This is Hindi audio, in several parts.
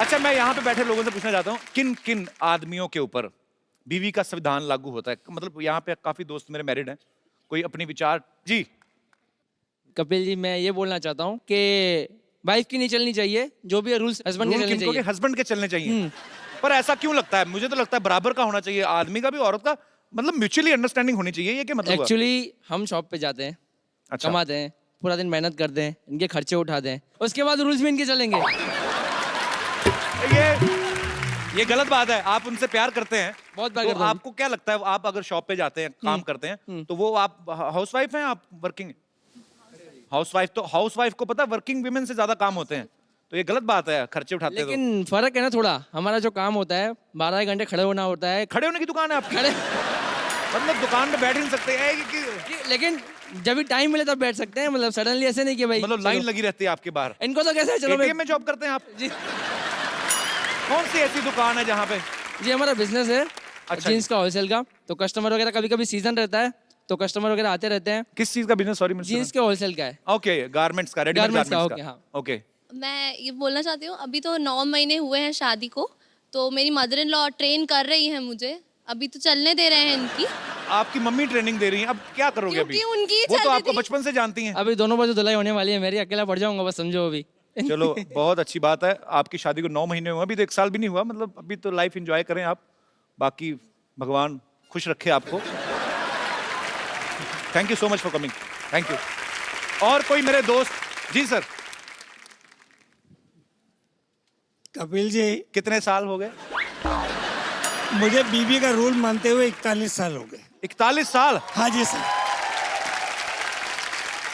अच्छा, मैं यहाँ पे बैठे लोगों से पूछना चाहता हूँ, किन किन आदमियों के ऊपर बीवी का संविधान लागू होता है? मतलब यहाँ पे काफी दोस्त मेरे मैरिड हैं, कोई अपनी विचार जी। कपिल जी, मैं ये बोलना चाहता हूँ कि वाइफ की नहीं चलनी चाहिए, जो भी रूल्स हस्बैंड के रूल चलने किनको के चाहिए। हस्बैंड के चलने चाहिए, पर ऐसा क्यों लगता है? मुझे तो लगता है बराबर का होना चाहिए, आदमी का भी औरत का, मतलब म्यूचुअली अंडरस्टैंडिंग होनी चाहिए। ये क्या मतलब हुआ? एक्चुअली हम शॉप पे जाते हैं, अच्छा, कमाते हैं, पूरा दिन मेहनत करते हैं, इनके खर्चे उठाते हैं, उसके बाद रूल्स भी इनके चलेंगे। ये गलत बात है। आप उनसे प्यार करते हैं, बहुत प्यार तो करता हूँ। आपको क्या लगता है, आप अगर शॉप पे जाते हैं, काम करते हैं, तो वो आप हाउसवाइफ हैं, आप वर्किंग? हाउसवाइफ, तो हाउसवाइफ को पता है वर्किंग विमेन से ज्यादा काम होते हैं, तो ये गलत बात है, खर्चे उठाते हैं। लेकिन फर्क है ना थोड़ा, हमारा जो काम होता है 12 घंटे खड़े होना होता है। खड़े होने की दुकान है आपकी? खड़े मतलब दुकान पे बैठ ही नहीं सकते हैं लेकिन जब भी टाइम मिले तब बैठ सकते हैं, मतलब सडनली ऐसे नहीं कि भाई मतलब लाइन लगी रहती है आपके बाहर? इनको तो कैसे चलो एटीएम में जॉब करते हैं आप? जी कौन सी ऐसी दुकान है जहाँ पे? जी हमारा बिजनेस है अच्छा जीन्स का, होलसेल का। तो कस्टमर वगैरह कभी कभी सीजन रहता है तो कस्टमर वगैरह आते रहते हैं। किस चीज का बिजनेस? सॉरी, जीन्स के होलसेल का है। ओके, गारमेंट्स का, रेडीमेड गारमेंट्स का, गारमेंट्स ओके, का। हाँ। ओके, मैं ये बोलना चाहती हूँ, अभी तो 9 महीने हुए हैं शादी को, तो मेरी मदर इन लॉ ट्रेन कर रही है मुझे, अभी तो चलने दे रहे हैं इनकी। आपकी मम्मी ट्रेनिंग दे रही हैं, अब क्या करोगे? अभी क्योंकि उनकी वो तो चलती आपको थी। बचपन से जानती हैं। अभी दोनों बाजू धुलाई होने वाली है मेरी, अकेला पड़ जाऊंगा बस, समझो अभी। चलो, बहुत अच्छी बात है। आपकी शादी को 9 महीने हुए, अभी तो 1 साल भी नहीं हुआ, मतलब अभी तो लाइफ एंजॉय करें आप। बाकी भगवान खुश रखे आपको। Thank you so much for coming, thank you. और कोई मेरे दोस्त? जी सर। कपिल जी, कितने साल हो गए? मुझे बीबी का रूल मानते हुए 41 साल हो गए। 41 साल? हाँ जी सर।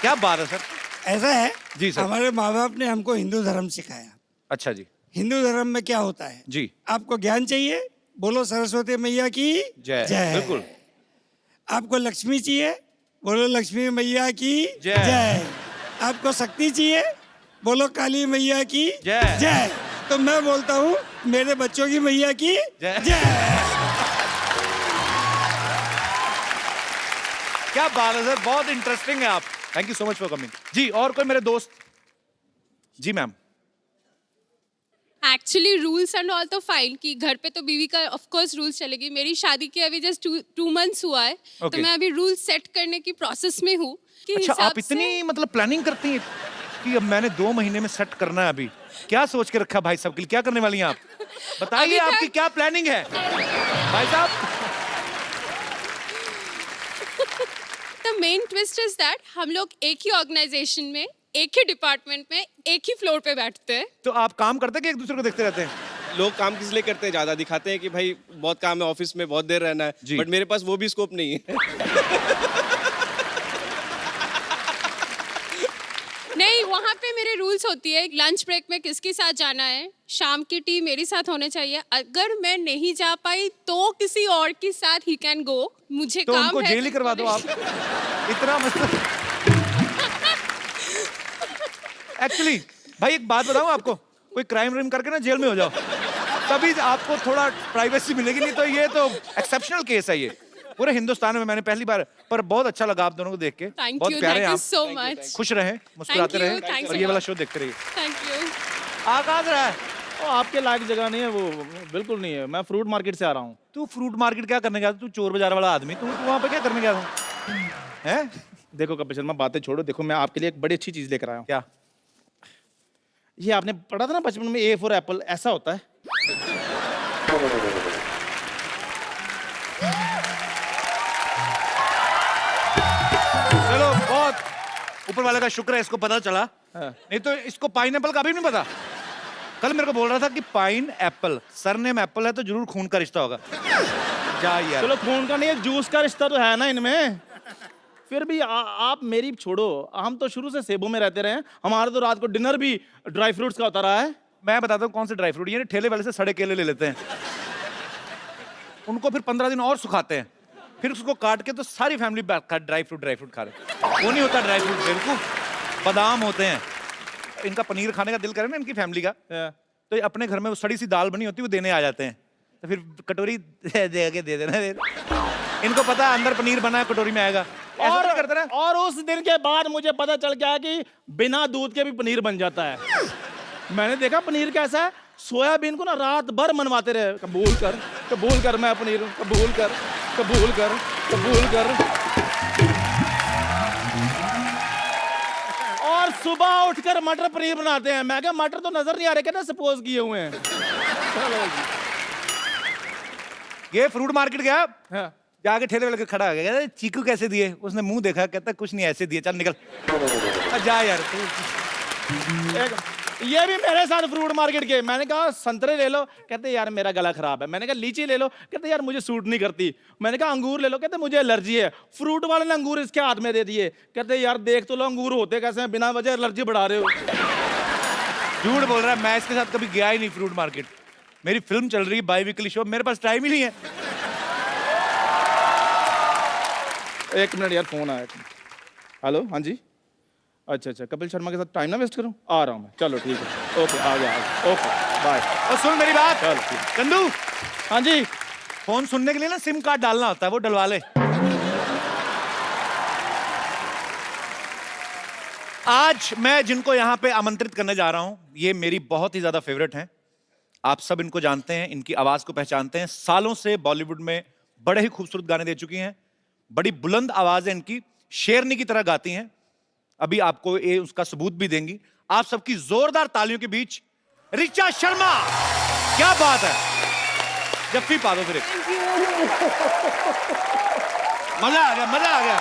क्या बात है सर। ऐसा है जी सर। हमारे माँ बाप ने हमको हिंदू धर्म सिखाया। अच्छा जी। हिंदू धर्म में क्या होता है? जी। आपको ज्ञान चाहिए, बोलो सरस्वती मैया की जय। जय। बिल्कुल। आपको लक्ष्मी चाहिए, बोलो लक्ष्मी मैया की जय। जय। आपको शक्ति चाहिए, बोलो काली मैया की जय। जय। तो मैं बोलता हूँ मेरे बच्चों की मैया की जय। जय। क्या बात है सर, बहुत इंटरेस्टिंग है आप। Thank you so much for coming. जी, और कोई मेरे दोस्त? जी ma'am. Actually rules and all तो फाइन कि घर पे तो बीवी का ऑफ कोर्स रूल्स चलेगी। मेरी शादी के अभी जस्ट 2 मंथ्स हुआ है, तो Okay. मैं अभी रूल सेट करने की प्रोसेस में हूँ कि अच्छा, हिसाब आप इतनी से मतलब प्लानिंग करती हैं कि अब मैंने 2 महीने में सेट करना है? अभी क्या सोच के रखा भाई साहब के लिए? क्या करने वाली हैं आप? बताइए, अभी आपकी तक- क्या प्लानिंग है भाई साहब? The main twist is that हम लोग एक ही ऑर्गेनाइजेशन में, एक ही डिपार्टमेंट में, एक ही फ्लोर पे बैठते हैं। तो आप काम करते हैं कि एक दूसरे को देखते रहते हैं? लोग काम किस लिए करते हैं, ज्यादा दिखाते हैं कि भाई बहुत काम है, ऑफिस में बहुत देर रहना जी। है, बट मेरे पास वो भी स्कोप नहीं है। नहीं, वहाँ पे मेरे रूल्स होती है, लंच ब्रेक में किसके साथ जाना है, शाम की टी मेरे साथ होने चाहिए, अगर मैं नहीं जा पाई तो किसी और के साथ ही कैन गो। मुझे तो काम उनको है जेल ही करवा दो आप। इतना मतलब एक्चुअली भाई, एक बात बताऊं आपको, कोई क्राइम व्राइम करके ना जेल में हो जाओ, तभी आपको थोड़ा प्राइवेसी मिलेगी, नहीं तो ये तो एक्सेप्शनल केस है ये पूरे हिंदुस्तान में। मैंने पहली बार, पर बहुत अच्छा लगा आप दोनों को देख के। थैंक बहुत यू, प्यारे थैंक हैं यू आप। So much. खुश रहें, मुस्कुराते Thank you, रहें, thanks और a ये वाला lot. शो देखते रहिए। Thank you. आकाश रहा है। वो आपके लायक जगह नहीं है, वो बिल्कुल नहीं है। मैं फ्रूट मार्केट से आ रहा हूँ। तू फ्रूट मार्केट क्या करने गया था? तू चोर बाजार वाला आदमी, तू वहां पे क्या करने गया था? हैं? देखो कपिल शर्मा, बातें छोड़ो। देखो, मैं आपके लिए एक बड़ी अच्छी चीज लेकर आया हूँ। क्या? ये आपने पढ़ा था ना बचपन में, ए फॉर एप्पल, ऐसा होता है। चलो, बहुत ऊपर वाले का शुक्र है इसको पता चला, नहीं तो इसको पाइनएप्पल का भी नहीं पता। कल मेरे को बोल रहा था कि पाइन एप्पल, सरनेम एप्पल है तो जरूर खून का रिश्ता होगा। जा यार। चलो, खून का नहीं, जूस का रिश्ता तो है ना इनमें। फिर भी आप मेरी छोड़ो, हम तो शुरू से सेबों में रहते रहे हैं। हमारा तो रात को डिनर भी ड्राई फ्रूट्स का होता रहा है। मैं बताता हूँ कौन से ड्राई फ्रूट, ये ठेले वाले से सड़े केले ले लेते हैं, उनको फिर 15 दिन और सुखाते हैं, फिर उसको काट के तो सारी फैमिली ड्राई फ्रूट खा रहे। वो नहीं होता ड्राई फ्रूट, बेवकूफ, बादाम होते हैं। इनका पनीर खाने का दिल करे ना इनकी फैमिली का, तो ये अपने घर में वो सड़ी सी दाल बनी होती है वो देने आ जाते हैं, तो फिर कटोरी दे के दे देना। इनको पता है अंदर पनीर बना है, कटोरी में आएगा। ऐसा नहीं करते ना। और उस दिन के बाद मुझे पता चल गया कि बिना दूध के भी पनीर बन जाता है। मैंने देखा पनीर कैसा है, सोयाबीन को ना रात भर मनवाते रहे, कबूल कर मैं पनीर हूं, कबूल कर। और सुबह उठकर मटर पनीर बनाते हैं। मैं क्या मटर तो नजर नहीं आ रहे, कहते सपोज किए हुए हैं। चलो जी। ये फ्रूट मार्केट गया, हाँ। जाके ठेले वाले के खड़ा हो गया, कहता चीकू कैसे दिए? उसने मुंह देखा, कहता कुछ नहीं ऐसे दिए, चल निकल। जा यार तू। ये भी मेरे साथ फ्रूट मार्केट के। मैंने कहा संतरे ले लो, कहते यार मेरा गला खराब है। मैंने कहा लीची ले लो, कहते यार मुझे सूट नहीं करती। मैंने कहा अंगूर ले लो, कहते मुझे एलर्जी है। फ्रूट वाले ने अंगूर इसके हाथ में दे दिए, कहते यार देख तो लो अंगूर होते कैसे हैं, बिना वजह एलर्जी बढ़ा रहे हो। झूठ बोल रहा है, मैं इसके साथ कभी गया ही नहीं फ्रूट मार्केट। मेरी फिल्म चल रही है बाई वीकली शो, मेरे पास टाइम ही नहीं है। एक मिनट यार, फोन आया। हेलो, हाँ जी। अच्छा, कपिल शर्मा के साथ टाइम ना वेस्ट करूं, आ रहा हूं मैं। चलो ठीक है, ओके, आ गया। Okay bye. और सुन मेरी बात, चलो ठीक। चंदू, हाँ जी। फोन सुनने के लिए ना सिम कार्ड डालना होता है, वो डलवा ले। आज मैं जिनको यहाँ पे आमंत्रित करने जा रहा हूं, ये मेरी बहुत ही ज्यादा फेवरेट हैं। आप सब इनको जानते हैं, इनकी आवाज को पहचानते हैं। सालों से बॉलीवुड में बड़े ही खूबसूरत गाने दे चुकी हैं, बड़ी बुलंद आवाज है इनकी, शेरनी की तरह गाती हैं। अभी आपको ये उसका सबूत भी देंगी। आप सबकी जोरदार तालियों के बीच ऋचा शर्मा। क्या बात है, जफ्फी पा दो फिर एक। मजा आ गया।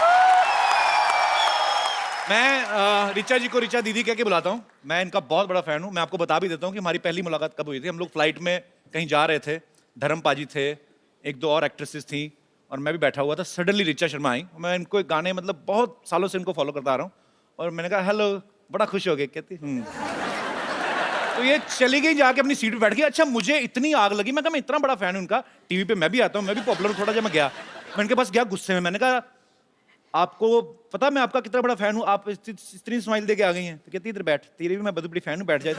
मैं ऋचा जी को ऋचा दीदी कह के बुलाता हूं। मैं इनका बहुत बड़ा फैन हूं। मैं आपको बता भी देता हूं कि हमारी पहली मुलाकात कब हुई थी। हम लोग फ्लाइट में कहीं जा रहे थे, धर्म पाजी थे, एक दो और एक्ट्रेसेस थी और मैं भी बैठा हुआ था। सडनली ऋचा शर्मा आई। मैं इनको एक गाने, मतलब बहुत सालों से इनको फॉलो करता आ रहा हूँ, और मैंने कहा हेलो, बड़ा खुश हो गए। कहती तो ये चली गई, जाके अपनी सीट पे बैठ गई। अच्छा, मुझे इतनी आग लगी, मैं कहा मैं इतना बड़ा फैन हूं उनका, टीवी पे मैं भी आता हूं, मैं भी पॉपुलर हूं थोड़ा। जब मैं गया, मैं इनके पास गया गुस्से में, मैंने कहा आपको पता मैं आपका कितना बड़ा फैन हूं, आप इतनी स्माइल दे के आ गई हैं? तो कहती इधर बैठ, तेरी भी मैं बहुत बड़ी फैन हूं, बैठ जाए।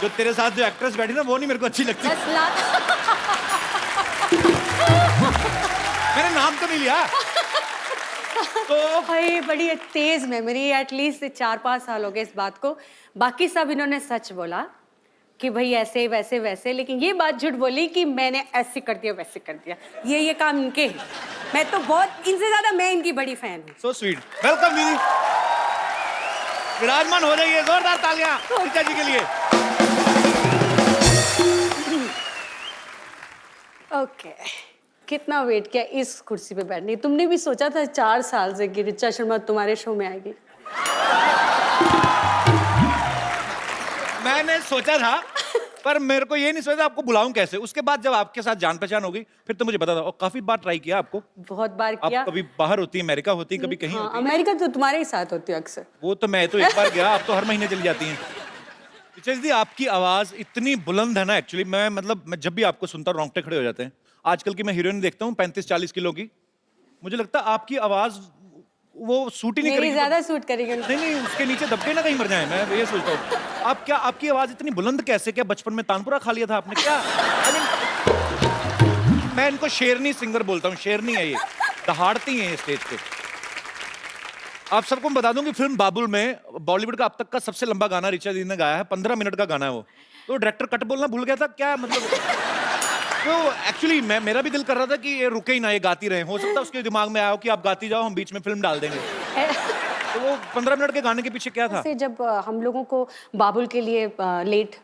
जो तेरे साथ जो एक्ट्रेस बैठी ना, वो नहीं मेरे को अच्छी लगती। मैंने नाम तो नहीं लिया। तो भाई बड़ी तेज मेमोरी, एटलीस्ट 4-5 साल हो गए इस बात को। बाकी सब इन्होंने सच बोला कि भाई ऐसे वैसे वैसे, लेकिन ये बात झूठ बोली कि मैंने ऐसे कर दिया वैसे कर दिया। ये काम इनके हैं। मैं तो बहुत, इनसे ज्यादा मैं इनकी बड़ी फैन हूँ। So sweet. वेलकम दीदी, विराजमान हो जाइए। जोरदार तालियां ऋचा जी के लिए। ओके, कितना वेट किया इस कुर्सी पे बैठने। तुमने भी सोचा था 4 साल से कि ऋचा शर्मा तुम्हारे शो में आएगी? मैंने सोचा था, पर मेरे को ये नहीं सोचा आपको बुलाऊं कैसे। उसके बाद जब आपके साथ जान पहचान हो गई, फिर तो मुझे पता था। और काफी बार ट्राई किया आपको, बहुत बार किया। आप कभी बाहर होती, अमेरिका होती, कभी कहीं हाँ, होती। अमेरिका तो तुम्हारे ही साथ होती है अक्सर। वो तो मैं तो एक बार गया, आप तो हर महीने चली जाती हैं। ऋचा दीदी, आपकी आवाज इतनी बुलंद है ना, एक्चुअली मैं जब भी आपको सुनता हूँ रोंगटे खड़े हो जाते हैं। आजकल की मैं हीरोइन देखता हूँ 35-40 किलो की, मुझे लगता है आपकी आवाज वो सूट ही नहीं करेगी। ज्यादा सूट करेगी। नहीं, उसके नीचे दबके ना कहीं मर जाए। मैं ये सोचता हूँ, आपकी आवाज इतनी बुलंद कैसे? क्या बचपन में तानपुरा खा लिया था आपने क्या? मैं इनको शेरनी सिंगर बोलता हूँ, शेरनी है ये, दहाड़ती हैं ये स्टेज पे। आप सबको बता दूं कि फिल्म बाबुल में बॉलीवुड का अब तक का सबसे लंबा गाना ऋचा दीदी ने गाया है, 15 मिनट का गाना है वो। तो डायरेक्टर कट बोलना भूल गया था क्या, मतलब तो एक्चुअली मेरा भी दिल कर रहा था कि ये रुके ही ना, ये गाती रहे। हो सकता है उसके दिमाग में आया हो कि आप गाती जाओ, हम बीच में फिल्म डाल देंगे। तो वो 15 मिनट के गाने के पीछे क्या था? जब हम लोगों को बाबुल के लिए लेट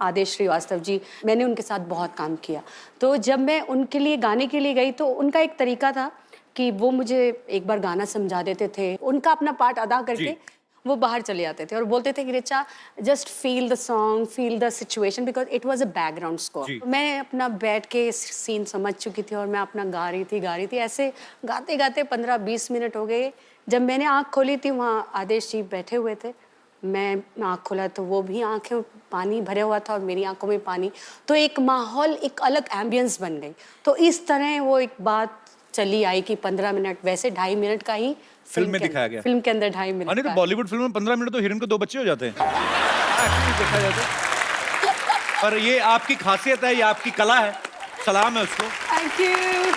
आदेश श्रीवास्तव जी, मैंने उनके साथ बहुत काम किया। तो जब मैं उनके लिए गाने के लिए गई, तो उनका एक तरीका था कि वो मुझे एक बार गाना समझा देते थे, उनका अपना पार्ट अदा करके वो बाहर चले जाते थे और बोलते थे कि Richa just feel the song, feel the situation, because it was a background score. मैं अपना बैठ के सीन समझ चुकी थी और मैं अपना गा रही थी। ऐसे गाते गाते 15-20 मिनट हो गए। जब मैंने आँख खोली थी, वहाँ आदेश जी बैठे हुए थे। मैं आँख खोला तो वो भी आँखें पानी भरे हुआ था और मेरी आंखों में पानी। तो एक माहौल, एक अलग एम्बियंस बन गई। तो इस तरह वो एक बात चली आई कि 15 मिनट, वैसे 2.5 मिनट का ही फिल्म में दिखाया गया। फिल्म के अंदर 2.5 मिनट। नहीं तो बॉलीवुड फिल्म में 15 मिनट तो हीरोइन को 2 बच्चे हो जाते हैं। एक्चुअली देखा जाए तो। पर ये आपकी खासियत है, ये आपकी कला है, सलाम है उसको। Thank you.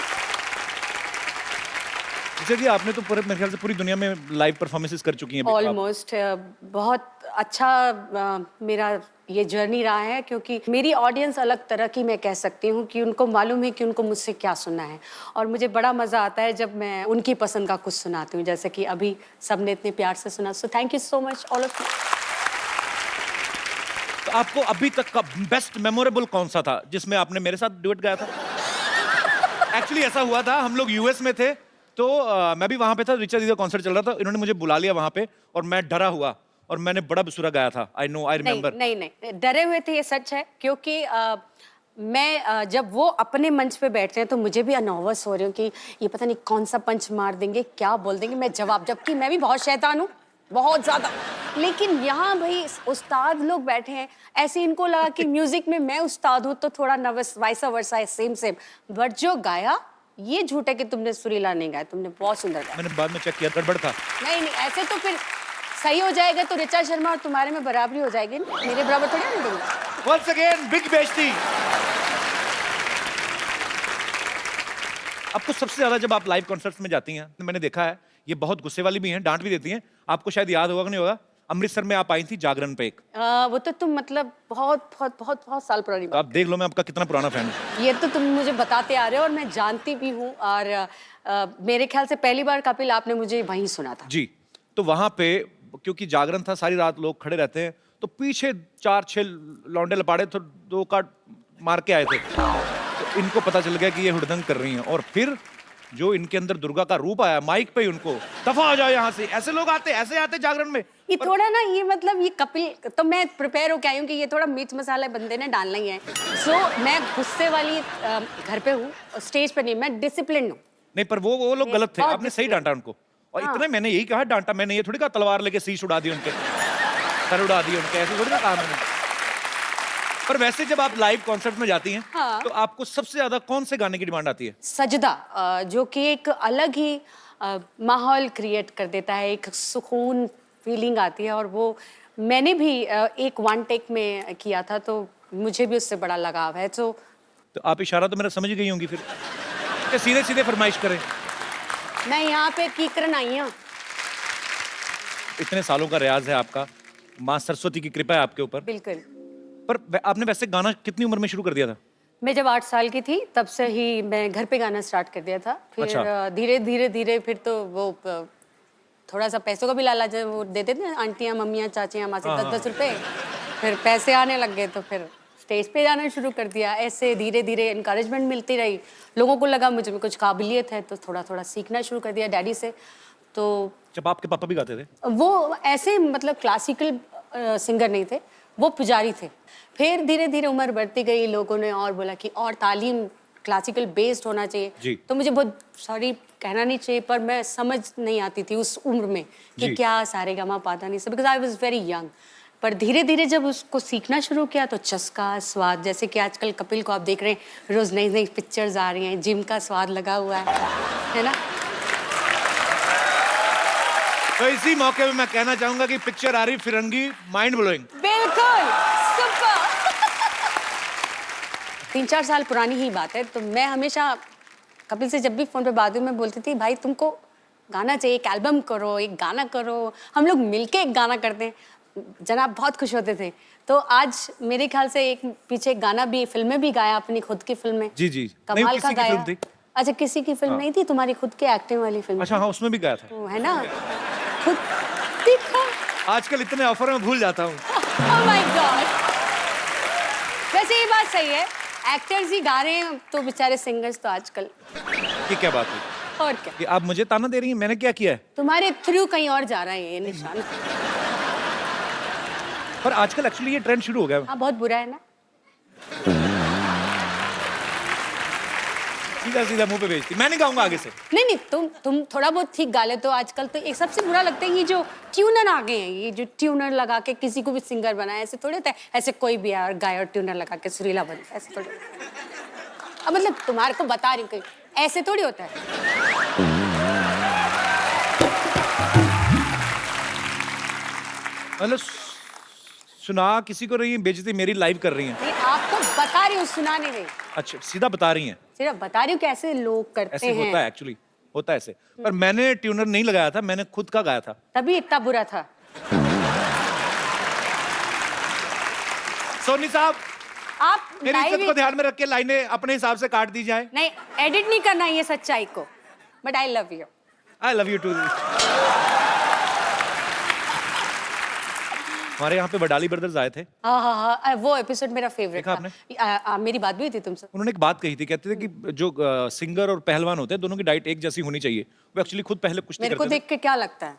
जैसे कि आपने तो पूरे मेरे ख्याल से पूरी दुनिया में लाइव परफॉर्मेंसेस कर चुकी हैं अभी आप। ऑलमोस्ट बहुत अच्छा मेरा ये जर्नी रहा है, क्योंकि मेरी ऑडियंस अलग तरह की, मैं कह सकती हूँ कि उनको मालूम है कि उनको मुझसे क्या सुनना है, और मुझे बड़ा मज़ा आता है जब मैं उनकी पसंद का कुछ सुनाती हूँ, जैसे कि अभी सबने इतने प्यार से सुना। So thank you so much all of you. तो आपको अभी तक का बेस्ट मेमोरेबल कौन सा था जिसमें आपने मेरे साथ डुएट गाया था? एक्चुअली ऐसा हुआ था, हम लोग यूएस में थे, तो मैं भी वहां पे था, रिचा दी का कॉन्सर्ट चल रहा था, इन्होंने मुझे बुला लिया वहां पे और मैं डरा हुआ और मैंने बड़ा बेसुरा गाया था। I know, I remember. नहीं, डरे हुए थे, ये सच है, क्योंकि मैं जब वो अपने मंच पे बैठते हैं तो मुझे भी नर्वस हो रही हूँ कि ये पता नहीं कौन सा पंच मार देंगे, क्या बोल देंगे, मैं जवाब, जबकि मैं भी बहुत शैतान हूँ, बहुत ज्यादा। लेकिन यहाँ भाई उस्ताद लोग बैठे हैं, ऐसे इनको लगा कि म्यूजिक में मैं उस्ताद हूँ तो थोड़ा नर्वस, वाइसा वर्सा है, सेम। बट जो गाया, ये झूठ है कि तुमने सुरीला नहीं गाया, तुमने बहुत सुंदर गाया। मैंने बाद में चेक किया, गड़बड़ था। नहीं, ऐसे तो फिर सही हो जाएगा तो ऋचा शर्मा और तुम्हारे में बराबरी हो जाएगी ना, मेरे बराबर थोड़ी नहीं दूंगा। Once again, big बेइज्जती। आपको सबसे ज्यादा जब आप लाइव कॉन्सर्ट्स में जाती हैं, मैंने देखा है ये बहुत गुस्से वाली भी हैं, डांट भी देती हैं। आपको शायद याद होगा कि नहीं होगा, अमृतसर में आप आई थी जागरण पे एक। वो तो तुम मतलब बहुत साल पुरानी तो बात। आप देख लो मैं आपका कितना पुराना फैन हूँ। ये तो तुम मुझे बताते आ रहे हो और मैं जानती भी हूँ, और मेरे ख्याल से पहली बार कपिल आपने मुझे वहीं सुना था। जी, तो वहां पे क्योंकि जागरण था, सारी रात लोग खड़े रहते हैं, तो पीछे 4-6 लौंडे लपाड़े तो 2 कार्ड मार के आए थे, तो इनको पता चल गया कि ये हुड़दंग कर रही हैं, और फिर जो इनके अंदर दुर्गा का रूप आया माइक पे, उनको दफा हो जाओ यहाँ से, ऐसे लोग आते, ऐसे आते जागरण में। ये थोड़ा ना, ये मतलब ये कपिल, तो मैं प्रिपेयर होके आई हूँ कि ये थोड़ा मिर्च मसाला बंदे ने डालना ही है। सो मैं गुस्से वाली घर पे हूँ, स्टेज पे नहीं, मैं डिसिप्लिन हूँ। नहीं, पर वो लोग गलत थे, बहुत आपने सही discipline। डांटा उनको, और हाँ। इतने मैंने यही कहा डांटा, मैंने ये थोड़ी कहा तलवार लेके शीश उड़ा दी उनके, सर उड़ा दिए उनके, ऐसे थोड़ी ना कहा मैंने। पर वैसे जब आप लाइव कॉन्सर्ट में जाती हैं, हाँ। तो आपको सबसे ज्यादा कौन से गाने की डिमांड आती है? सजदा, जो कि एक अलग ही माहौल क्रिएट कर देता है, एक सुकून फीलिंग आती है, और वो मैंने भी एक 1 टेक में किया था, तो मुझे भी उससे बड़ा लगाव है। तो आप इशारा तो मेरा समझ गई होंगी फिर, कि सीधे सीधे फरमाइश करें। मैं यहाँ पे कीकरन आई हूँ। इतने सालों का रियाज है आपका, माँ सरस्वती की कृपा है आपके ऊपर। बिल्कुल। पर आपने वैसे गाना कितनी उम्र में शुरू कर दिया था? मैं जब 8 साल की थी तब से ही मैं घर पे गाना स्टार्ट कर दिया था। फिर अच्छा। धीरे फिर तो वो थोड़ा सा पैसों का भी लालच वो देते थे आंटियाँ, मम्मियाँ, चाचियाँ, माँ से 10-10 रुपए, फिर पैसे आने लग गए तो फिर स्टेज पे जाना शुरू कर दिया। ऐसे धीरे इनकरेजमेंट मिलती रही, लोगों को लगा मुझे में कुछ काबिलियत है, तो थोड़ा सीखना शुरू कर दिया डैडी से। तो जब आपके पापा भी गाते थे? वो ऐसे मतलब क्लासिकल सिंगर नहीं थे, वो पुजारी थे। फिर धीरे उम्र बढ़ती गई, लोगों ने और बोला कि और तालीम क्लासिकल बेस्ड होना चाहिए। जी। तो मुझे बहुत सॉरी कहना नहीं चाहिए, पर मैं समझ नहीं आती थी उस उम्र में कि जी। क्या सारेगामा पाधा नहीं सब, because I was very young. पर धीरे जब उसको सीखना शुरू किया तो चस्का, स्वाद, जैसे कि आजकल कपिल को आप देख रहे हैं, रोज नई पिक्चर्स आ रही हैं, जिम का स्वाद लगा हुआ है ना। तो इसी मौके पे मैं कहना चाहूंगा कि पिक्चर आ रही फिरंगी, माइंड ब्लोइंग। बिल्कुल सुपर। 3-4 साल पुरानी ही बात है। तो मैं हमेशा कपिल से जब भी फोन पे बात हुई, मैं बोलती थी भाई तुमको गाना चाहिए, एक एल्बम करो, एक गाना करो, हम लोग मिलके एक गाना करते हैं। जनाब बहुत खुश होते थे। तो आज मेरे ख्याल से एक पीछे एक गाना भी, फिल्में भी गाया, अपनी खुद की फिल्में। जी। नहीं, कमाल किसी का की गाया। फिल्म थी। अच्छा, किसी की फिल्म नहीं थी, तुम्हारी खुद की एक्टिंग वाली फिल्म। अच्छा हाँ, उसमें भी गाया था। है ना, खुद देखो। आजकल इतने ऑफर में भूल जाता हूँ। Oh my God! वैसे ये बात सही है, एक्टर्स ही गा रहे हैं तो बेचारे सिंगर्स तो आजकल। ये क्या बात है? और क्या, कि आप मुझे ताना दे रही हैं, मैंने क्या किया है? तुम्हारे थ्रू कहीं और जा रहा है ये निशान। पर आजकल एक्चुअली ये ट्रेंड शुरू हो गया है। हाँ, बहुत बुरा है ना। सीधा मुंह पे बेइज्जती। मैं नहीं गाऊंगा आगे से। नहीं, तुम थोड़ा बहुत ठीक गा ले। तो आजकल तो एक सबसे बुरा लगता है ये जो ट्यूनर आ गए हैं, ये जो ट्यूनर लगा के किसी को भी सिंगर बनाए, ऐसे थोड़ी होता है। ऐसे कोई भी यार गाय और ट्यूनर लगा के सुरीला बनता है, ऐसे थोड़ी। अब मतलब तुम्हारे को बता रही हूँ कि ऐसे थोड़ी होता है। मतलब सुना किसी को रही है, बेइज्जती मेरी लाइव कर रही हैं। नहीं, आपको बता रही हूँ, सुना नहीं रही। अच्छा, सीधा बता रही हैं। सिर्फ बता रही हूँ कि ऐसे लोग करते ऐसे हैं। होता है एक्चुअली। होता है ऐसे। पर मैंने ट्यूनर नहीं लगाया था, मैंने खुद का गाया था। तभी इतना बुरा था। सोनी साहब, आप मेरी इज्जत live को ध्यान में रख के लाइनें अपने हिसाब से काट दी जाए। नहीं, एडिट नहीं करना ये सच्चाई को, but I love you. I love you too. हमारे यहाँ पे वडाली ब्रदर्स आए थे। हाँ, वो एपिसोड मेरा फेवरेट देखा था। मेरी बात भी हुई थी तुमसे। उन्होंने एक बात कही थी, कहते थे कि जो सिंगर और पहलवान होते हैं दोनों की डाइट एक जैसी होनी चाहिए। वो एक्चुअली खुद पहले कुश्ती मेरे को करते थे। देख के क्या लगता है?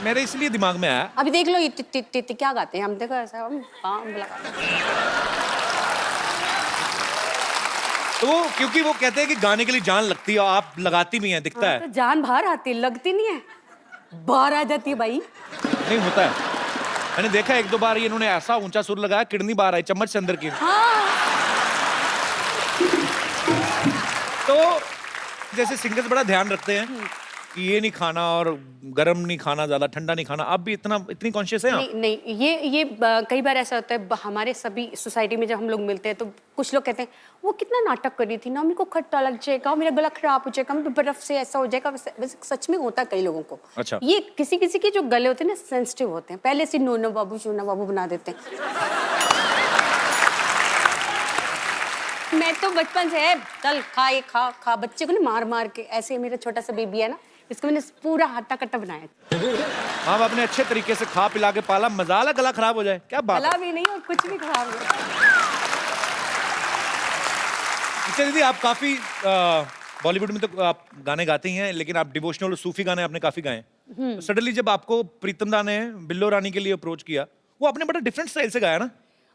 मेरे इसलिए दिमाग में आया। अभी देख लो ये टिट क्या गाते हैं, हम देखो ऐसा हम लगा। तो वो क्योंकि वो कहते हैं कि गाने के लिए जान लगती है और आप लगाती भी हैं, दिखता है। तो जान बाहर आती है, लगती नहीं है, बाहर आ जाती है भाई। नहीं होता है, मैंने देखा एक दो बार ये इन्होंने ऐसा ऊंचा सुर लगाया, किडनी बाहर आई चम्मच से अंदर की। हाँ। तो जैसे सिंगर्स बड़ा ध्यान रखते हैं कि ये नहीं खाना और गर्म नहीं खाना, ज्यादा ठंडा नहीं खाना, आप भी इतनी कॉन्शियस हैं आप? नहीं, ये कई बार ऐसा होता है हमारे सभी सोसाइटी में जब हम लोग मिलते हैं तो कुछ लोग कहते हैं वो कितना नाटक कर रही थी ना, मेरे को खट्टा लग जाएगा, मेरा गला खराब हो जाएगा, मेरे बर्फ से ऐसा हो जाएगा। वैसे सच में होता है कई लोगों को। अच्छा। ये किसी किसी के जो गले होते हैं ना सेंसिटिव होते हैं, पहले से नोनो बाबू शोना बाबू बना देते हैं। मैं तो बचपन से चल खा बच्चे को ना मार मार के, ऐसे मेरा छोटा सा बेबी है ना, इसको मैंने पूरा हट्टा कट्टा बनाया। हाँ, अपने अच्छे तरीके से खा पिला के पाला, मजाला गला खराब हो जाए क्या बात है? गला भी नहीं और कुछ भी खराब नहीं। अच्छा दीदी, आप काफी बॉलीवुड में तो आप गाने गाते ही हैं, लेकिन आप डिवोशनल और सूफी गाने आपने काफी गाए हैं। सडनली जब आपको प्रीतम दा ने बिल्लो रानी के लिए अप्रोच किया, वो आपने बड़ा डिफरेंट स्टाइल से गाया ना।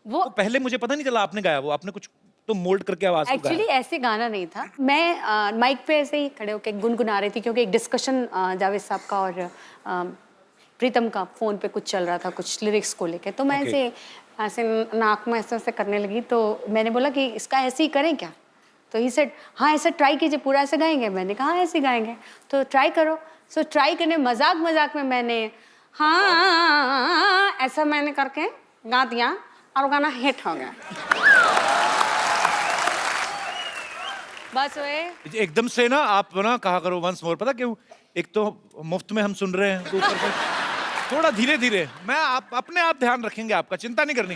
वो तो पहले मुझे पता नहीं चला आपने गाया, वो आपने कुछ तो मोल्ड करके आवाज को एक्चुअली गाया। ऐसे गाना नहीं था। मैं माइक पे ऐसे ही खड़े होकर गुनगुना रही थी, क्योंकि एक डिस्कशन जावेद साहब का और प्रीतम का फोन पे कुछ चल रहा था, कुछ लिरिक्स को लेके। तो मैं ऐसे नाक में ऐसे करने लगी, तो मैंने बोला कि इसका ऐसे ही करें क्या? तो ही सेड हाँ ऐसा ट्राई कीजिए, पूरा ऐसे गाएंगे। मैंने कहा हाँ ऐसे गाएंगे, तो ट्राई करो। सो ट्राई करने मजाक में मैंने हाँ ऐसा मैंने करके गा दिया और वो गाना हिट हो गया। बस वे एकदम से ना आप ना कहा करो वंस मोर, पता क्यों? एक तो मुफ्त में हम सुन रहे हैं, तो ऊपर से थोड़ा धीरे धीरे। मैं अपने आप ध्यान रखेंगे आपका, चिंता नहीं करनी।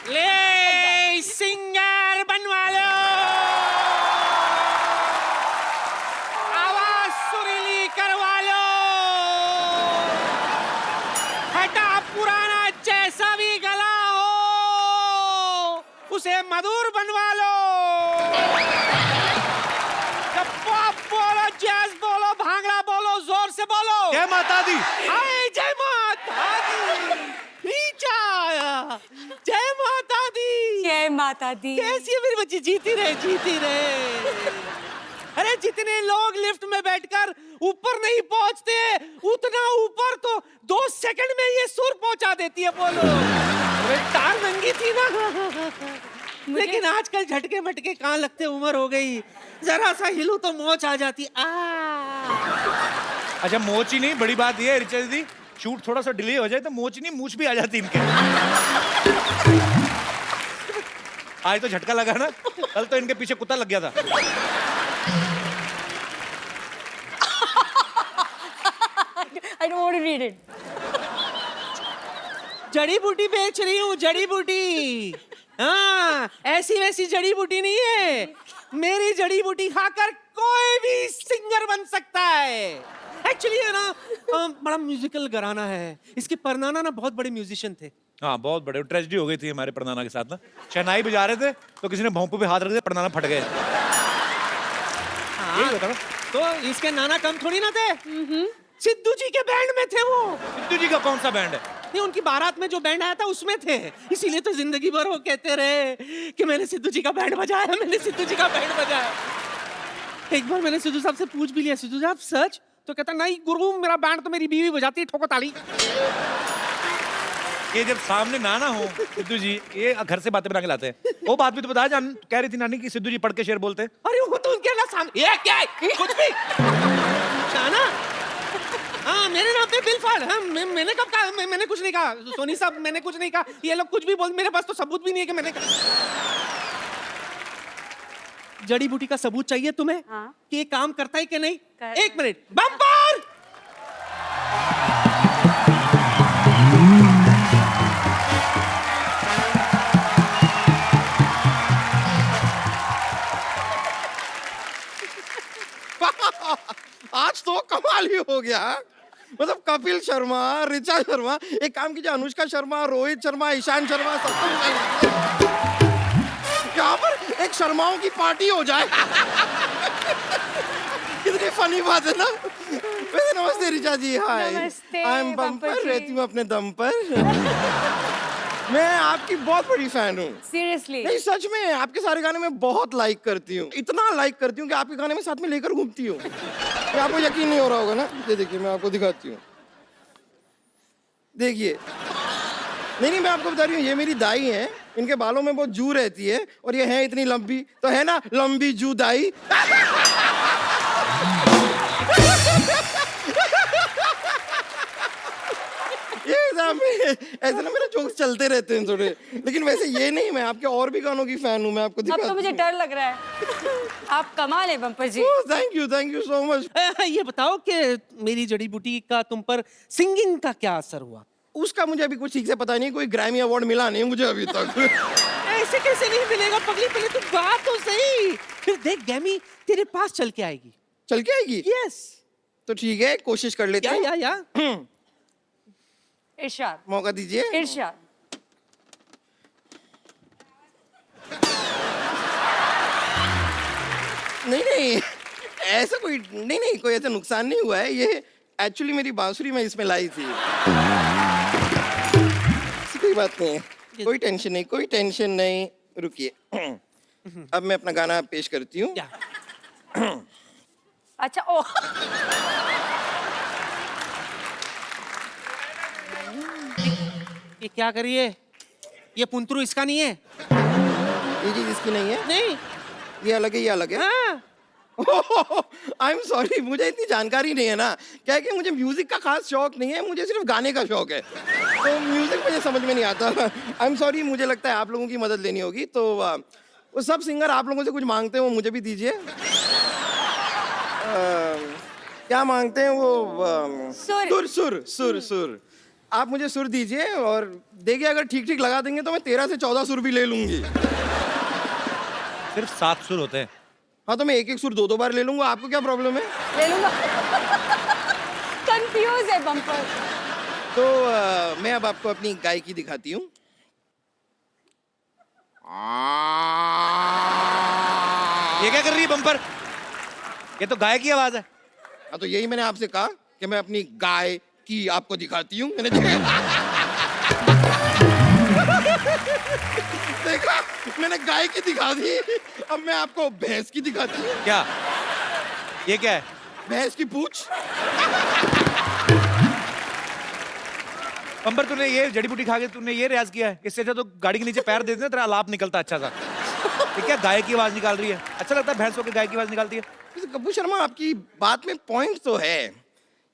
ले सिंगर बनवा लो, आवाज सुरीली करवा लो, हटा पुराना जैसा भी गला हो उसे मधुर बनवा लो। पॉप बोलो, जैज बोलो, भांगड़ा बोलो, जोर से बोलो। जय माता दी। हाय जय माता दी, नीचा आया। जय माता दी। जय माता दी। कैसी है मेरी बच्ची? जीती रहे। अरे जितने लोग लिफ्ट में बैठकर ऊपर नहीं पहुंचते, उतना ऊपर तो 2 सेकंड में ये सुर पहुंचा देती है। बोलो, तार नंगी थी ना। लेकिन आजकल झटके मटके कहाँ लगते, उम्र हो गई, जरा सा हिलू तो मोच आ जाती। अच्छा, मोच ही नहीं, बड़ी बात ये है रिचा दीदी, शूट थोड़ा सा डिले हो जाए तो मोच नहीं मूछ भी आ जाती इनके। आज तो झटका लगा ना, कल तो इनके पीछे कुत्ता लग गया था। I don't want to read it. जड़ी बूटी बेच रही हूँ, जड़ी बूटी। हाँ, ऐसी वैसी जड़ी बूटी नहीं है। मेरी जड़ी बूटी खाकर कोई भी सिंगर बन सकता है। एक्चुअली है ना, बड़ा म्यूजिकल घराना है। इसके परनाना ना बहुत बड़े म्यूजिशियन थे। हाँ, बहुत बड़े ट्रेजेडी हो गई थी हमारे परनाना के साथ ना। शहनाई बजा रहे थे तो किसी ने भोंपू पे हाथ रख दिया, परनाना फट गए। यही होता ना। तो इसके नाना कम थोड़ी ना थे। सिद्धू जी के बैंड में थे वो। सिद्धू जी का कौन सा बैंड है? नहीं, उनकी बारात में जो बैंड आया था उसमें थे। इसीलिए तो जिंदगी भर वो कहते रहे कि मैंने सिद्धू जी का बैंड बजाया, मैंने सिद्धू जी का बैंड बजाया। एक बार मैंने सिद्धू साहब से पूछ भी लिया, सिद्धू साहब सच? तो कहता नहीं गुरु, मेरा बैंड तो मेरी बीवी बजाती है, ठोको ताली। ये जब सामने नाना हो सिद्धू जी, ये घर से बातें बना के लाते हैं। वो बात भी तो बताया, जान कह रही थी नानी कि सिद्धू जी पढ़ के शेर बोलते हैं। अरे वो तो उनके ना सामने, ये क्या है? कुछ भी नाना। हाँ, मेरे नाम पे बिल फाड़। हाँ, मैंने कब कहा? मैंने कुछ नहीं कहा सोनी साहब, मैंने कुछ नहीं कहा। ये लोग कुछ भी बोल, मेरे पास तो सबूत भी नहीं है कि मैंने कहा। जड़ी बूटी का सबूत चाहिए तुम्हें हाँ। कि ये काम करता है कि नहीं? कर- एक मिनट, बम्पर! आज तो कमाल ही हो गया। मतलब कपिल शर्मा, ऋचा शर्मा, एक काम कीजिए, अनुष्का शर्मा, रोहित शर्मा, ईशान शर्मा, सबको यहाँ पर एक शर्माओं की पार्टी हो जाए। कितनी फनी बात है ना। वैसे नमस्ते ऋचा जी। हाय, नमस्ते, आई एम बम्पर बम्पर, जी। रहती हूँ अपने दम पर। मैं आपकी बहुत बड़ी फैन हूँ। सीरियसली नहीं, सच में आपके सारे गाने में बहुत लाइक करती हूँ, इतना लाइक करती हूँ कि आपके गाने में साथ में लेकर घूमती हूँ। ये आपको यकीन नहीं हो रहा होगा ना। ये देखिए, मैं आपको दिखाती हूँ, देखिए। नहीं, मैं आपको बता रही हूँ, ये मेरी दाई है, इनके बालों में बहुत जू रहती है और ये है इतनी लंबी, तो है ना लंबी जू दाई। ये ऐसे ना मेरे जोक्स चलते रहते हैं थोड़े, लेकिन वैसे ये नहीं, मैं आपके और भी गानों की फैन हूँ। मैं आपको अब दिखाती तो मुझे हूँ। डर लग रहा है। आप कमाल है bumper ji. Thank you so much. ये बताओ कि मेरी जड़ी बूटी का तुम पर सिंगिंग का क्या असर हुआ? उसका मुझे अभी कुछ ठीक से पता नहीं, कोई ग्रैमी अवार्ड मिला नहीं मुझे अभी तक। ऐसे कैसे नहीं मिलेगा पगली, पहले तू बात तो सही। फिर देख गैमी तेरे पास चल के आएगी। चल के आएगी? यस। तो ठीक है, कोशिश कर लेते हैं। या इरशाद, मौका दीजिए। इरशाद। नहीं, ऐसा कोई नहीं, कोई ऐसा नुकसान नहीं हुआ है। ये एक्चुअली मेरी बांसुरी मैं इसमें लाई थी। ऐसी कोई बात नहीं है, कोई टेंशन नहीं। रुकिए, अब मैं अपना गाना पेश करती हूँ। अच्छा, ओ ये क्या करिए? ये पुंतरू इसका नहीं है? ये चीज इसकी नहीं है? नहीं। ये अलग है, ये अलग है। हाँ। आई एम सॉरी, मुझे इतनी जानकारी नहीं है ना। क्या है कि मुझे म्यूजिक का खास शौक नहीं है, मुझे सिर्फ गाने का शौक है, तो म्यूजिक मुझे समझ में नहीं आता। आई एम सॉरी, मुझे लगता है आप लोगों की मदद लेनी होगी। तो वो सब सिंगर आप लोगों से कुछ मांगते हैं, वो मुझे भी दीजिए। क्या मांगते हैं वो? सुर। आप मुझे सुर दीजिए और देखिए, अगर ठीक ठीक लगा देंगे तो मैं 13 से 14 सुर भी ले लूंगी। सिर्फ 7 सुर होते हैं। हाँ, तो मैं एक सुर 2 बार ले लूंगा। आपको क्या प्रॉब्लम है? ले लूंगा। कंफ्यूज है बम्पर। तो मैं अब आपको अपनी गायकी दिखाती हूँ। ये क्या कर रही है बम्पर? ये तो गाय की आवाज है। हाँ, तो यही मैंने आपसे कहा कि मैं अपनी गाय की आपको दिखाती हूँ। मैंने देखा, मैंने गाय की दिखा दी, अब मैं आपको भैंस की दिखाती हूँ। क्या ये क्या है? भैंस की पूंछ। बम्पर, तूने ये जड़ी बूटी खा के तूने ये रियाज किया है? इससे अच्छा तो गाड़ी के नीचे पैर दे देना, तेरा आलाप निकलता अच्छा सा। ये क्या गाय की आवाज निकाल रही है? अच्छा लगता है भैंस होकर गाय की आवाज निकालती है। कपूर शर्मा, आपकी बात में पॉइंट तो है।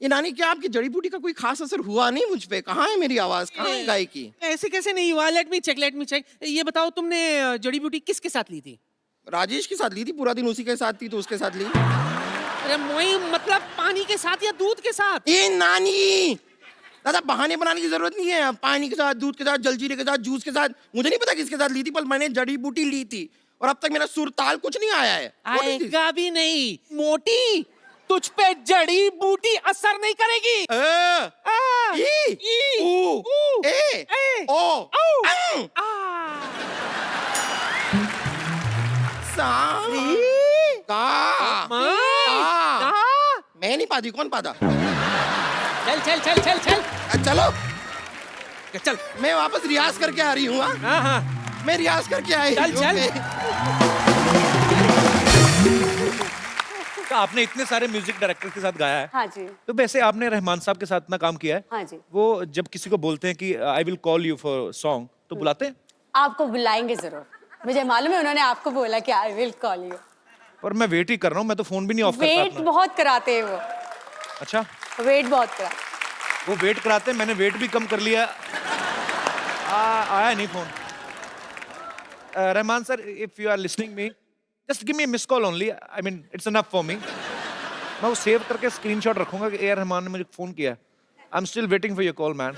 ये नानी, क्या आपकी जड़ी बूटी का कोई खास असर हुआ नहीं मुझ पे? कहाँ है मेरी आवाज, कहाँ है गाय की? ऐसे कैसे नहीं हुआ? Let me check. ये बताओ, तुमने जड़ी बूटी किसके साथ ली थी? राजेश के साथ ली थी, पूरा दिन उसी के साथ थी, तो उसके साथ ली। अरे मोई, मतलब पानी के साथ या दूध के साथ? ये नानी, दादा बहाने बनाने की जरूरत नहीं है। पानी के साथ, दूध के साथ, जलजीरे के साथ, जूस के साथ, मुझे नहीं पता किसके साथ ली थी, पर मैंने जड़ी बूटी ली थी और अब तक मेरा सुर ताल कुछ नहीं आया है। What is this? आएगा भी नहीं। मोटी, तुझ पे जड़ी बूटी असर नहीं करेगी। ई, ऊ, ए, ओ, अं। सा, का, आ। मैं नहीं पाती, कौन पाता? चल। चलो, मैं वापस रियाज करके आ रही हूँ। हाँ। मैं रियाज करके आई। चल। तो आपने इतने सारे म्यूजिक डायरेक्टर के साथ गाया है। हाँ जी। तो वैसे आपने रहमान साहब के साथ इतना काम किया है। हाँ जी। वो जब किसी को बोलते हैं कि I will call you for song, तो बुलाते हैं? आपको बुलाएंगे जरूर, मुझे मालूम है उन्होंने आपको बोला कि आई विल कॉल यू। पर मैं वेट ही कर रहा हूँ, मैं तो फोन भी नहीं ऑफ करता वेट अपना। बहुत कराते हैं वो। अच्छा, वेट बहुत करा। वो वेट कराते हैं, मैंने वेट भी कम कर लिया। आया नहीं phone. Rahman sir, if you are listening me, just give me miss call only, I mean it's enough for me. मैं वो सेव करके स्क्रीनशॉट रखूंगा कि ए.आर. रहमान ने मुझे फोन किया। I am still waiting for your call man.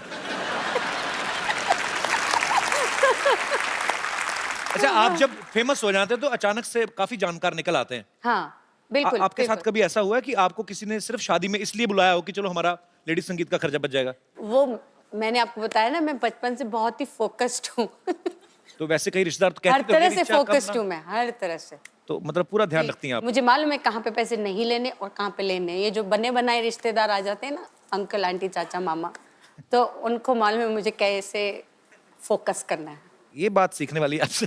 अच्छा, आप जब फेमस हो जाते हैं तो अचानक से काफी जानकार निकल आते हैं। हाँ बिल्कुल। आपके साथ बिल्कुल। कभी ऐसा हुआ है कि आपको किसी ने सिर्फ शादी में इसलिए बुलाया हो कि चलो हमारा लेडी संगीत का खर्चा बच जाएगा? वो मैंने आपको बताया ना, मैं बचपन से बहुत ही फोकस्ड हूँ। तो वैसे कई रिश्तेदार तो हर कहते थे तरह मेरी से इच्छा कम फोकस्ड ना- हूँ मैं, हर तरह से। तो मतलब पूरा ध्यान रखती हैं आप। मुझे मालूम है कहाँ पे पैसे नहीं लेने और कहाँ पे लेने। ये जो बने बनाए रिश्तेदार आ जाते हैं ना, अंकल आंटी चाचा मामा, तो उनको मालूम है मुझे कैसे फोकस करना है। ये बात सीखने वाली है आपसे।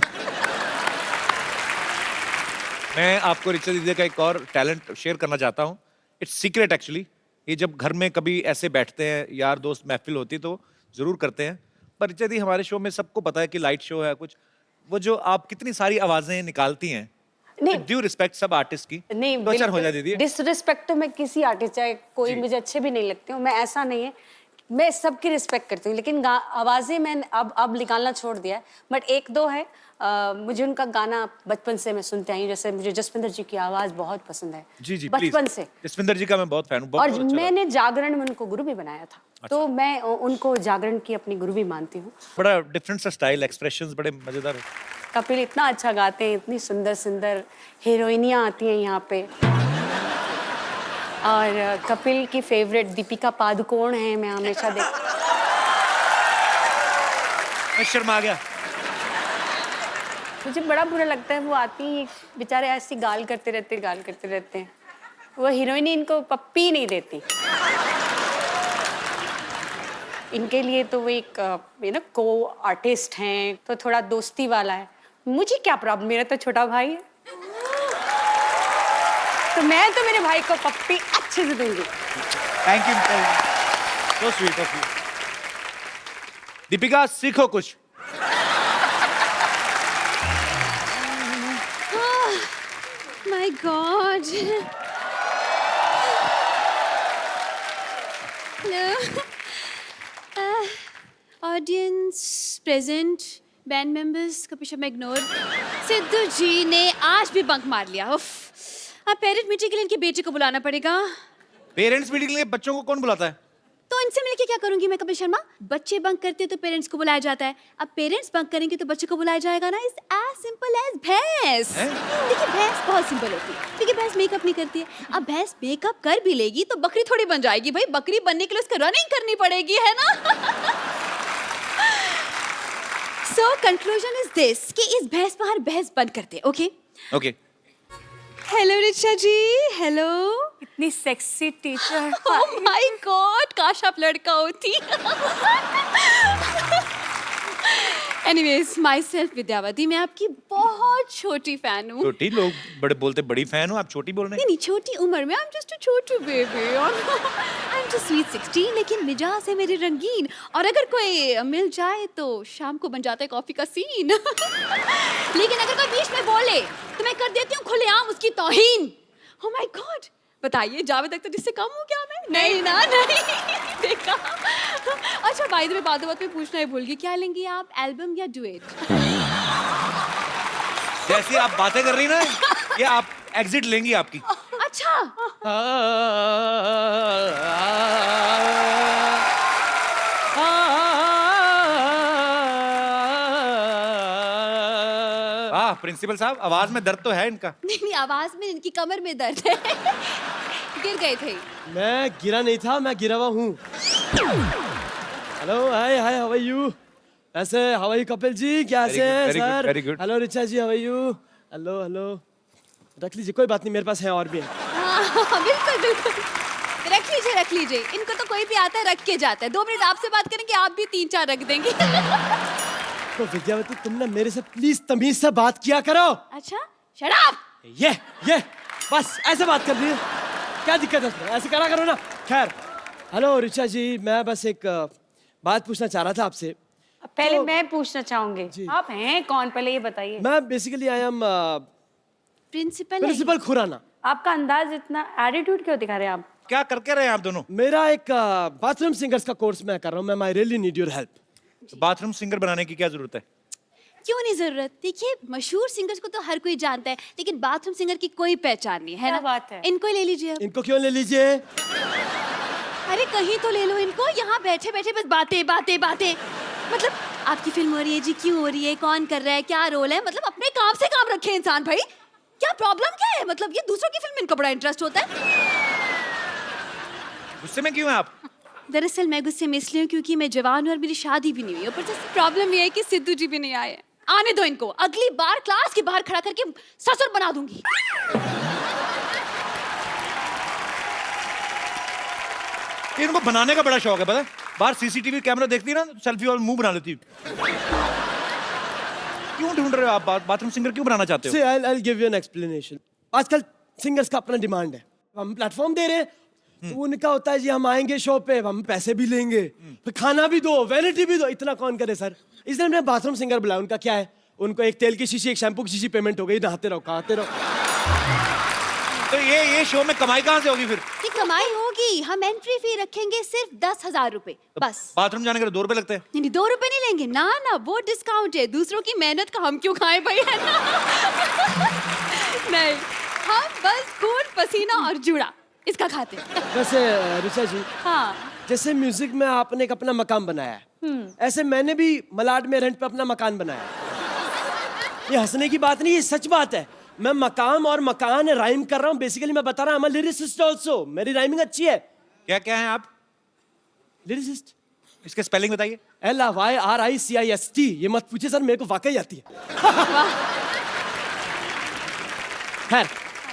मैं आपको ऋचा दीदी का एक और टैलेंट शेयर करना चाहता हूँ। It's secret actually. ये जब घर में कभी ऐसे बैठते हैं, यार दोस्त महफिल होती तो जरूर करते हैं, पर ऋचा दी हमारे शो में सबको पता है कि लाइट शो है कुछ, वो जो आप कितनी सारी आवाजें निकालती हैं, नहीं ड्यू रिस्पेक्ट सब आर्टिस्ट की, नहीं, तो अच्छा हो जाए दीदी। डिसरिस्पेक्ट तो मैं किसी आर्टिस्ट, चाहे कोई जी। मुझे अच्छे भी नहीं लगते हो, मैं ऐसा नहीं है, मैं सबकी रिस्पेक्ट करती हूँ, लेकिन आवाज़ें मैंने अब निकालना छोड़ दिया है। बट एक दो है, मुझे उनका गाना बचपन से मैं सुनते आई हूँ। जैसे मुझे जसविंदर जी की आवाज़ बहुत पसंद है, जी जी बचपन please। से। जसविंदर जी का मैं बहुत फैन हूँ, और बहुत अच्छा मैंने जागरण में उनको गुरु भी बनाया था, तो मैं उनको जागरण की अपनी गुरु भी मानती हूँ। बड़ा डिफरेंट सा स्टाइल, एक्सप्रेशंस बड़े मजेदार है। कपिल इतना अच्छा गाते हैं, इतनी सुंदर सुंदर हीरोइनियाँ आती हैं यहाँ पे। और कपिल की फेवरेट दीपिका पादुकोण है, मैं हमेशा देख। मैं शर्मा गया। मुझे बड़ा बुरा लगता है, वो आती हैं बेचारे ऐसी गाल करते रहते हैं। वो हीरोइन इनको पप्पी नहीं देती। इनके लिए तो वो एक को आर्टिस्ट हैं, तो थोड़ा दोस्ती वाला है। मुझे क्या प्रॉब्लम, मेरा तो छोटा भाई है, तो मैं तो मेरे भाई को पप्पी अच्छे से दूंगी। Thank you, so sweet of you. Deepika सीखो कुछ। My God. Hello. Audience present, band members का पीछे मैं इग्नोर। सिद्धू जी ने आज भी बंक मार लिया। उफ। अब पेरेंट मीटिंग के लिए इनकी बेटी को बुलाना पड़ेगा। पेरेंट्स मीटिंग के लिए बच्चों को कौन बुलाता है? तो इनसे मिलके क्या करूंगी मैं कपिल शर्मा? बच्चे बंक करते तो पेरेंट्स को बुलाया जाता है, अब पेरेंट्स बंक करेंगे तो बच्चे को बुलाया जाएगा ना। इट्स एज सिंपल एज भैंस। देखिए भैंस बहुत सिंपल होती है, क्योंकि भैंस मेकअप नहीं करती है। अब भैंस मेकअप कर भी लेगी तो बकरी थोड़ी बन जाएगी भाई। बकरी बनने के लिए उसको रनिंग करनी पड़ेगी, है ना? सो कंक्लूजन इज दिस कि इस भैंस पर भैंस बंद करते हैं। Okay okay. हेलो ऋचा जी। हेलो। इतनी sexy teacher. Oh my God, काश आप लड़का होती। एनीवेज, माई सेल्फ विद्यावती, मैं आपकी बहुत छोटी फैन हूँ। छोटी लोग बड़े बोलते बड़ी फैन हो, आप छोटी बोल रहे हैं। नहीं, छोटी उम्र में, I am just a Chhotu baby. I am just sweet 16, लेकिन मिजाज है मेरी रंगीन, और अगर कोई मिल जाए तो शाम को बन जाता है कॉफी का सीन। लेकिन अगर कोई बीच में बोले तो मैं कर देती हूँ खुलेआम उसकी तौहीन। ओह माय गॉड, बताइए जावेद अख्तर जिससे कम हूँ क्या मैं? नहीं ना, नहीं देखा। अच्छा, बाय द वे, बात में पूछना ही भूल गई, क्या लेंगी आप, एल्बम या डुएट? जैसी आप बातें कर रही ना, ये आप एग्जिट लेंगी आपकी। अच्छा, प्रिंसिपल साहब, आवाज में दर्द तो है इनका। नहीं, आवाज में, इनकी कमर में दर्द है। गिर गए थे। मैं गिरा नहीं था, मैं गिरा हुआ हूँ। Hello, hi hi, how are you? ऐसे how are you Kapil ji, कैसे हैं sir? very good. Hello Richa ji, how are you? Hello hello, रख लीजिए, कोई बात नहीं, मेरे पास है और भी है। हाँ, बिल्कुल बिल्कुल, रख लीजिए। इनको तो कोई भी आता है रख के जाता है। 2 मिनट आपसे बात करेंगे, आप भी 3-4 रख देंगे। तो विद्यावती, तुम ना मेरे से प्लीज तमीज से बात किया करो। अच्छा, शट अप। ये बस ऐसे बात कर रही है, क्या दिक्कत है उसमें? ऐसे करा करो ना। खैर, हेलो ऋचा जी, मैं बस एक बात पूछना चाह रहा था आपसे। पहले तो- मैं पूछना चाहूंगी, आप हैं कौन, पहले ये बताइए। मैं basically I am principal Khurana. आपका अंदाज इतना एटीट्यूड क्यों दिखा रहे हैं आप? क्या करके रहे हैं आप दोनों? मेरा एक बाथरूम सिंगर्स का कोर्स मैं कर रहा हूँ, ma'am I really need your help. Bathroom singer बनाने की क्या जरूरत है? क्यों नहीं जरूरत? देखिए मशहूर सिंगर्स को तो हर कोई जानता है, लेकिन बाथरूम सिंगर की कोई पहचान नहीं है क्या ना? बात है? इनको ही ले लीजिए अब। इनको क्यों ले लीजिए? अरे कहीं तो ले लो इनको, यहाँ बैठे बैठे बस बातें बातें बातें। मतलब आपकी फिल्म हो रही है जी, क्यों हो रही है, कौन कर रहा है, क्या रोल है, मतलब अपने काम से काम रखे इंसान भाई। क्या प्रॉब्लम क्या है? मतलब ये दूसरों की फिल्म में इनको बड़ा इंटरेस्ट होता है। गुस्से में क्यों हैं आप? दरअसल मैं गुस्से में इसलिए हूँ क्योंकि मैं जवान हूँ और मेरी शादी भी नहीं हुई। ऊपर से प्रॉब्लम ये है कि सिद्धू जी भी नहीं आए। आने दो इनको, अगली बार क्लास के बाहर खड़ा करके ससुर बना दूंगी। इनको बनाने का बड़ा शौक है, पता है? बाहर सीसीटीवी कैमरा देखती है ना, सेल्फी और मुंह बना लेती है। क्यों ढूंढ रहे हो आप? बाथरूम सिंगर क्यों बनाना चाहते हो? See, I'll give you an explanation. आजकल सिंगर्स का अपना डिमांड है, हम प्लेटफॉर्म दे रहे हैं, तो उनका होता है जी हम आएंगे शो पे, हम पैसे भी लेंगे, फिर खाना भी दो, वैनिटी भी दो, इतना कौन करे सर? इसलिए हमने बाथरूम सिंगर बुलाया। उनका क्या है, उनको एक तेल की शीशी, एक शैम्पू की शीशी पेमेंट हो गई, नहाते रहो, खाते रहो। तो ये शो में कमाई कहाँ से होगी फिर? कि कमाई होगी, हम एंट्री फी रखेंगे सिर्फ 10,000 रुपए बस। बाथरूम जाने के लिए 2 रुपए लगते हैं। नहीं 2 रुपए नहीं लेंगे ना ना, वो डिस्काउंट है। दूसरों की मेहनत का हम क्यों खाएं भाई, है ना? नहीं, हम बस खून पसीना और जुड़ा इसका खाते हैं। वैसे ऋचा जी, हाँ जैसे म्यूजिक में आपने एक अपना मकान बनाया है, ऐसे मैंने भी मलाड में रेंट पे अपना मकान बनाया है। ये हंसने की बात नहीं, ये सच बात है। मैं मकाम और मकान राइम कर रहा हूँ। बेसिकली मैं बता रहा हूँ, लिरिसिस्ट ऑल्सो, मेरी राइमिंग अच्छी है। क्या क्या है आप? लिरिसिस्ट। इसके स्पेलिंग बताइए। LYRICIST। ये मत पूछिए सर, मेरे को वाकई आती है। खैर,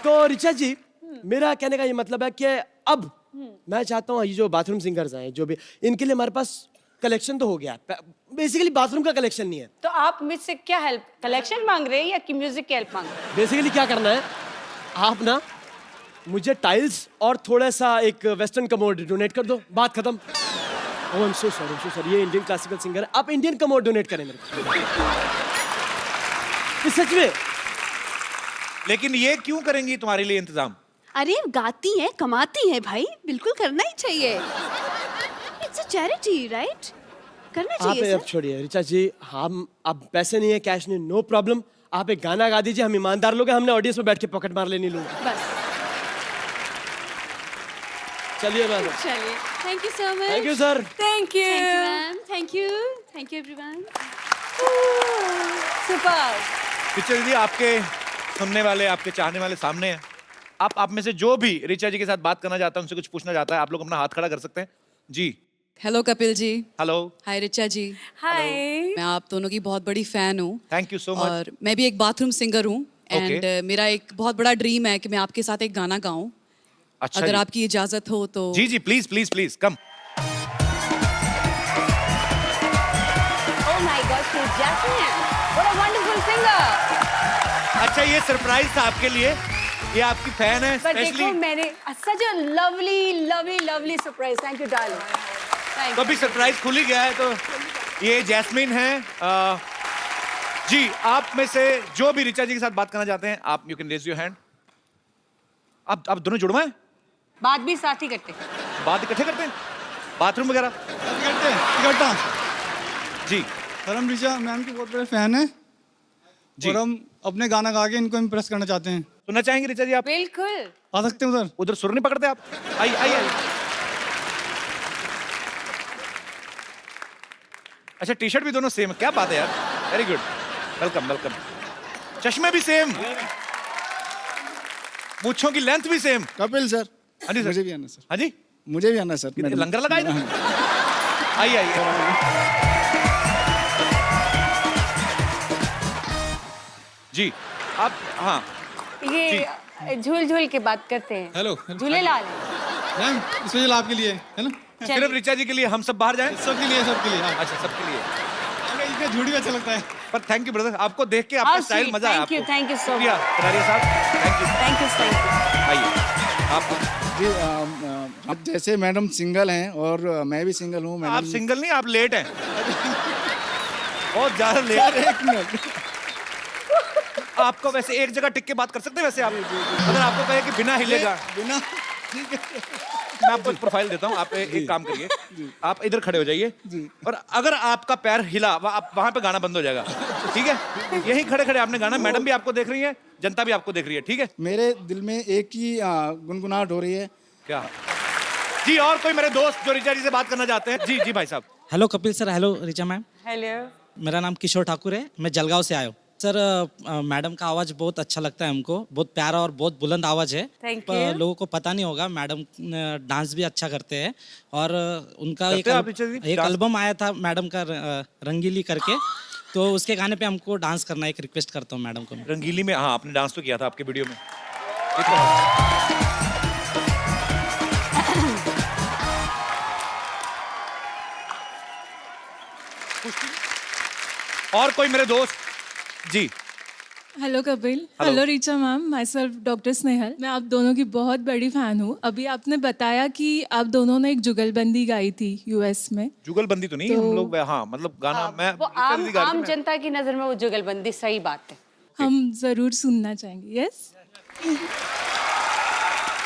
तो ऋचा जी, मेरा कहने का ये मतलब है कि अब मैं चाहता हूँ ये जो बाथरूम सिंगर्स हैं, जो भी, इनके लिए हमारे पास कलेक्शन तो हो गया। बेसिकली बाथरूम का कलेक्शन नहीं है। तो आप मुझसे क्या हेल्प, कलेक्शन मांग रहे हैं या कि म्यूजिक की हेल्प मांग रहे हैं? बेसिकली क्या करना है, आप ना मुझे टाइल्स और थोड़ा सा एक वेस्टर्न कमोड डोनेट कर दो, बात खत्म। ओह आई एम सो सॉरी, ये इंडियन क्लासिकल सिंगर है, आप इंडियन कमोड डोनेट करें मेरे को। ये सच में। लेकिन ये क्यों करेंगी तुम्हारे लिए इंतजाम? अरे गाती हैं, कमाती हैं भाई, बिल्कुल करना ही चाहिए। इट्स अ चैरिटी राइट, करना आप चाहिए अब सर। छोड़िए ऋचा जी, हम अब पैसे नहीं है, कैश नहीं, नो प्रॉब्लम। आप एक गाना गा दीजिए, हम ईमानदार लोग हैं, हमने ऑडियंस में बैठ के पॉकेट मार लेनी लोग। बस चलिए मैम, चलिए, thank you so much. Thank you sir. Thank you ma'am, thank you everyone. Super. Picture जी, आपके सुनने वाले, आपके चाहने वाले सामने हैं। आप में से जो भी ऋचा जी के साथ बात करना चाहता है, उनसे कुछ पूछना चाहता है, आप लोग अपना हाथ खड़ा कर सकते हैं जी। हेलो कपिल जी। हेलो। हाय ऋचा जी। हाय। मैं आप दोनों की बहुत बड़ी फैन हूँ। Thank you so much. और मैं भी एक बाथरूम सिंगर हूँ एंड मेरा एक बहुत बड़ा ड्रीम है कि मैं आपके साथ एक गाना गाऊं। अच्छा अगर जी। आपकी इजाजत हो तो। जी जी, please please please come. Oh my God, she is Jasmine, what a wonderful singer. अच्छा, ये सरप्राइज था आपके लिए, ये आपकी फैन है पर देखो, स्पेशली। मैंने such a lovely lovely lovely surprise. Thank you darling. तो अभी सरप्राइज खुल ही गया है। तो ये जैस्मिन है। जी, आप में से जो भी ऋचा जी के साथ बात करना चाहते हैं, आप you can raise your hand. आप दोनों जुड़वा हैं? बात भी साथ ही करते हैं। बात इकट्ठे करते हैं, बाथरूम वगैरह करते हैं इकट्ठा। जी। सर हम ऋचा मैम के बहुत बड़े फैन हैं और हम अपने गाना गा के इनको इम्प्रेस करना चाहते हैं। सुनना चाहेंगे ऋचा जी आप? बिल्कुल। आ सकते हैं उधर? उधर सुर नहीं पकड़ते आप? आइए आइए आइए। अच्छा, टी शर्ट भी दोनों सेम, क्या बात है यार, वेरी गुड, वेलकम वेलकम। चश्मे भी सेम, मूंछों की लेंथ भी सेम। कपिल सर। हाँ जी सर। मुझे भी आना सर। हाँ जी, मुझे भी आना सर। लंगर लगाए ना। आइए आइए जी। आप हाँ ये झूल झूल के बात करते हैं। हेलो। झूलेलाल मैम स्पेशल आपके लिए है ना? सिर्फ ऋचा जी के लिए हम सब बाहर जाएं? सबके लिए, सबके लिए। अच्छा, सबके लिए। इसका झूठी अच्छा लगता है। पर थैंक यू ब्रदर, आपको देख के आपका स्टाइल मजा आया। Thank you so much. Kataria साहब, थैंक यू। Thank you. आइए आप जी, आप जैसे मैडम सिंगल हैं और मैं भी सिंगल हूँ। आप सिंगल नहीं, आप लेट हैं, बहुत ज्यादा लेट। एक मिनट, आपको वैसे एक जगह टिक के बात कर सकते हैं वैसे आप, अगर आपको कहे कि बिना हिलेगा। बिना ठीक है। मैं आपको एक प्रोफाइल देता हूँ, आप एक काम करिए, आप इधर खड़े हो जाइए और अगर आपका पैर हिला आप वहां पे गाना बंद हो जाएगा, ठीक है? यहीं खड़े खड़े आपने गाना, मैडम भी आपको देख रही है, जनता भी आपको देख रही है, ठीक है? मेरे दिल में एक ही गुनगुनाहट हो रही है। क्या जी? और कोई मेरे दोस्त जो ऋचा जी से बात करना चाहते हैं? जी जी भाई साहब। Hello Kapil sir, hello Richa ma'am. Hello. मेरा नाम किशोर ठाकुर है, मैं जलगांव से आया हूँ। सर मैडम का आवाज़ बहुत अच्छा लगता है हमको, बहुत प्यारा और बहुत बुलंद आवाज़ है। Thank you. लोगों को पता नहीं होगा, मैडम डांस भी अच्छा करते हैं और उनका करते हैं आप ऋचा जी? एक एल्बम आया था मैडम का रंगीली करके, तो उसके गाने पे हमको डांस करना, एक रिक्वेस्ट करता हूँ मैडम को। रंगीली में? हाँ, आपने डांस तो किया था आपके वीडियो में। और कोई मेरे दोस्त? जी hello Kapil. Hello Richa ma'am, myself doctor Snehal. मैं आप दोनों की बहुत बड़ी फैन हूँ। अभी आपने बताया कि आप दोनों ने एक जुगलबंदी गाई थी यूएस में। जुगलबंदी तो नहीं, हम लोग हाँ मतलब गाना मैं वो आम जनता की नजर में वो जुगलबंदी सही बात है। हम जरूर सुनना चाहेंगे। यस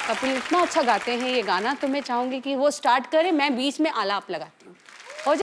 कपिल इतना अच्छा गाते हैं ये गाना, तो मैं चाहूंगी कि वो स्टार्ट करें, मैं बीच में आलाप लगाती